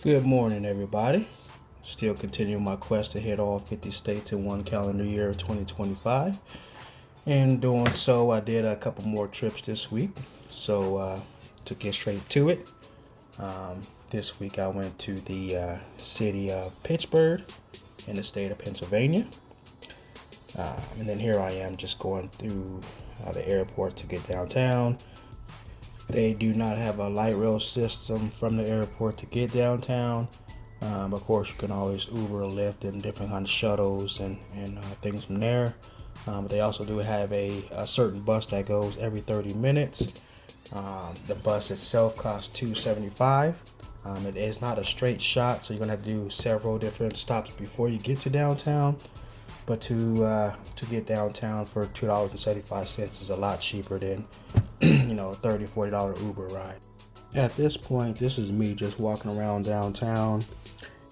Good morning, everybody. Still continuing my quest to hit all 50 states in one calendar year of 2025. And doing so, I did a couple more trips this week. So, to get straight to it, this week I went to the city of Pittsburgh in the state of Pennsylvania. And then here I am just going through the airport to get downtown. They do not have a light rail system from the airport to get downtown. Of course, you can always Uber or Lyft and different kind of shuttles and things from there. But they also do have a certain bus that goes every 30 minutes. The bus itself costs $2.75. It is not a straight shot, so you're gonna have to do several different stops before you get to downtown. But to get downtown for $2.75 is a lot cheaper than $30-$40 Uber ride. At this point, this is me just walking around downtown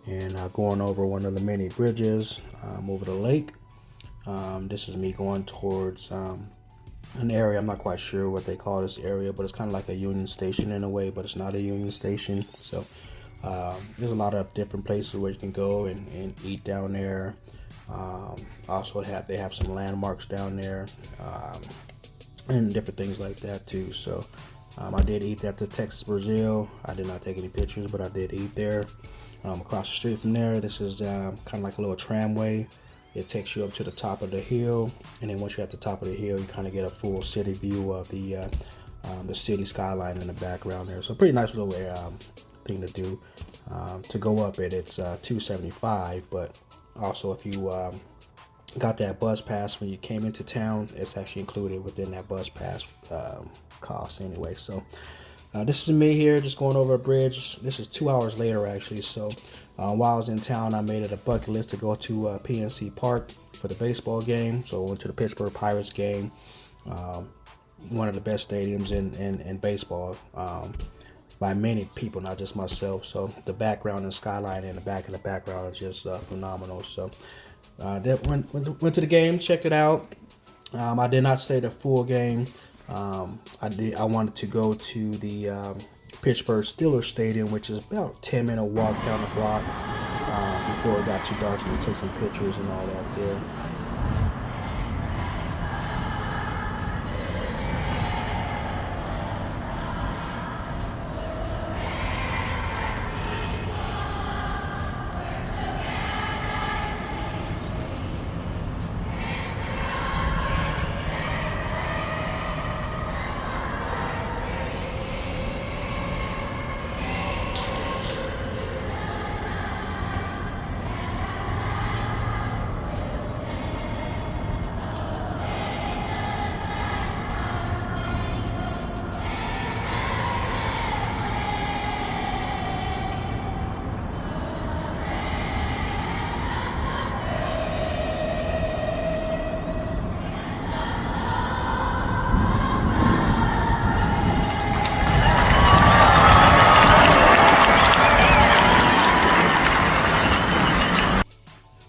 and going over one of the many bridges over the lake. This is me going towards an area. I'm not quite sure what they call this area, but it's kind of like a Union Station in a way, but it's not a Union Station. So there's a lot of different places where you can go and eat down there. Also, they have some landmarks down there and different things like that too. So I did eat at the Texas Brazil. I did not take any pictures, but I did eat there. Across the street from there, this is kind of like a little tramway. It takes you up to the top of the hill, and then once you're at the top of the hill, you kind of get a full city view of the city skyline in the background there. So pretty nice little thing to do. To go up it, it's $2.75, but also if you got that bus pass when you came into town, it's actually included within that bus pass cost anyway. So this is me here just going over a bridge. This is 2 hours later actually. So while I was in town, I made it a bucket list to go to PNC Park for the baseball game. So I went to the Pittsburgh Pirates game, one of the best stadiums in baseball by many people, not just myself. So the background and skyline in the back of the background is just phenomenal. So went to the game, checked it out. I did not stay the full game. I wanted to go to the Pittsburgh Steelers Stadium, which is about 10-minute walk down the block before it got too dark, so we take some pictures and all that there.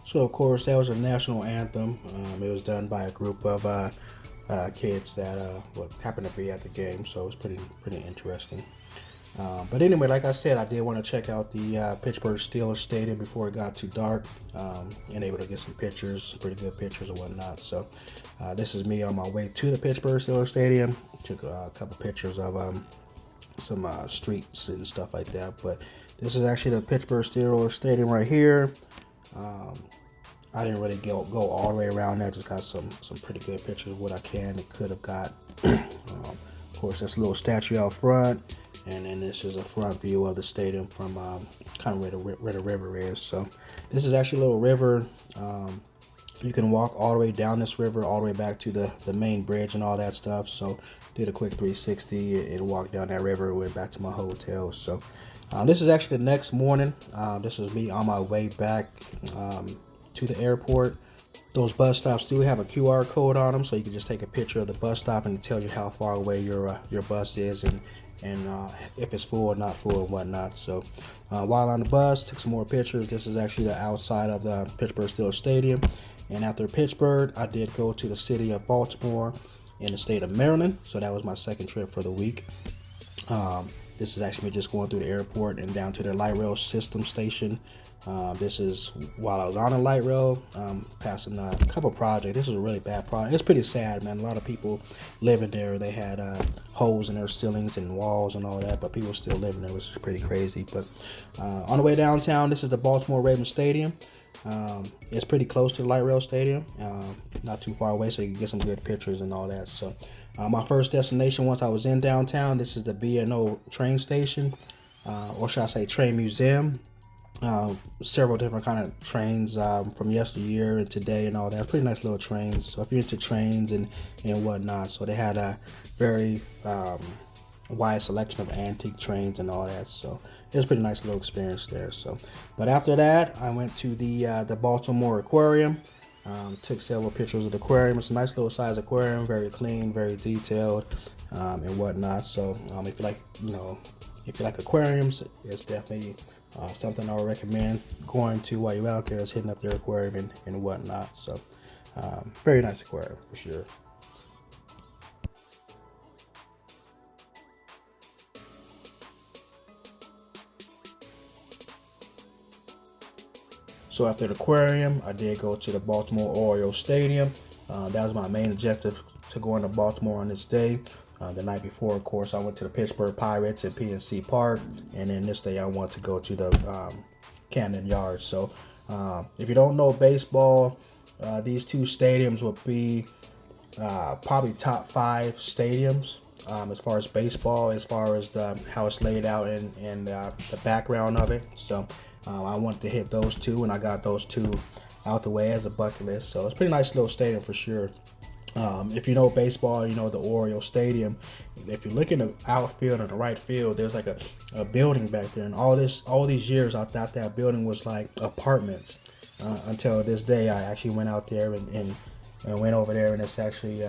So of course that was a national anthem. It was done by a group of kids that happened to be at the game, so it was pretty interesting. But anyway, like I said, I did want to check out the Pittsburgh Steelers Stadium before it got too dark, and able to get some pictures, some pretty good pictures and whatnot. So this is me on my way to the Pittsburgh Steelers Stadium. Took a couple pictures of some streets and stuff like that. But this is actually the Pittsburgh Steelers Stadium right here. I didn't really go all the way around there. Just got some pretty good pictures of what I can and could have got. Of course, this little statue out front, and then this is a front view of the stadium from kind of where the river is. So this is actually a little river. You can walk all the way down this river, all the way back to the main bridge and all that stuff. So did a quick 360 and walked down that river, went back to my hotel. So this is actually the next morning. This is me on my way back to the airport. Those bus stops do have a QR code on them, so you can just take a picture of the bus stop and it tells you how far away your bus is and if it's full or not full and whatnot. So while on the bus, took some more pictures. This is actually the outside of the Pittsburgh Steelers Stadium. And after Pittsburgh, I did go to the city of Baltimore in the state of Maryland. So that was my second trip for the week. This is actually just going through the airport and down to the light rail system station. This is while I was on the light rail, passing a couple projects. This is a really bad project. It's pretty sad, man. A lot of people living there. They had holes in their ceilings and walls and all that, but people still living there, which is pretty crazy. But on the way downtown, this is the Baltimore Ravens Stadium. It's pretty close to the light rail stadium, not too far away, so you can get some good pictures and all that. So my first destination once I was in downtown, this is the B&O train station, or should I say train museum. Several different kind of trains from yesteryear and today and all that. Pretty nice little trains. So if you're into trains and whatnot, so they had a very wide selection of antique trains and all that. So it was a pretty nice little experience there. So, but after that, I went to the Baltimore Aquarium. Took several pictures of the aquarium. It's a nice little size aquarium, very clean, very detailed, and whatnot. So if you like, if you like aquariums, it's definitely something I would recommend going to while you're out there, is hitting up their aquarium and whatnot. So very nice aquarium for sure. So after the aquarium, I did go to the Baltimore Orioles Stadium. That was my main objective, to go into Baltimore on this day. The night before, of course, I went to the Pittsburgh Pirates at PNC Park, and then this day I want to go to the Camden Yards. So if you don't know baseball, these two stadiums would be probably top 5 stadiums as far as baseball, as far as how it's laid out and the background of it. So I wanted to hit those two, and I got those two out the way as a bucket list. So it's a pretty nice little stadium for sure. If you know baseball, you know the Oriole Stadium. If you look in the outfield and the right field, there's like a building back there, and all these years I thought that building was like apartments, until this day I actually went out there and went over there, and it's actually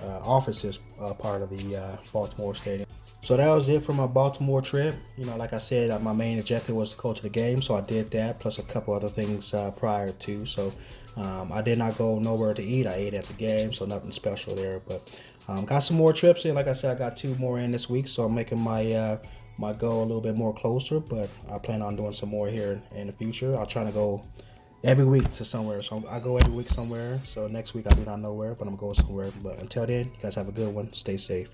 offices part of the Baltimore Stadium. So that was it for my Baltimore trip. Like I said, my main objective was to go to the game, so I did that, plus a couple other things prior to. So I did not go nowhere to eat. I ate at the game, so nothing special there. But got some more trips in. Like I said, I got 2 more in this week, so I'm making my my goal a little bit more closer. But I plan on doing some more here in the future. I'll try to go every week to somewhere. So I go every week somewhere. So next week I do not know where, but I'm going somewhere. But until then, you guys have a good one. Stay safe.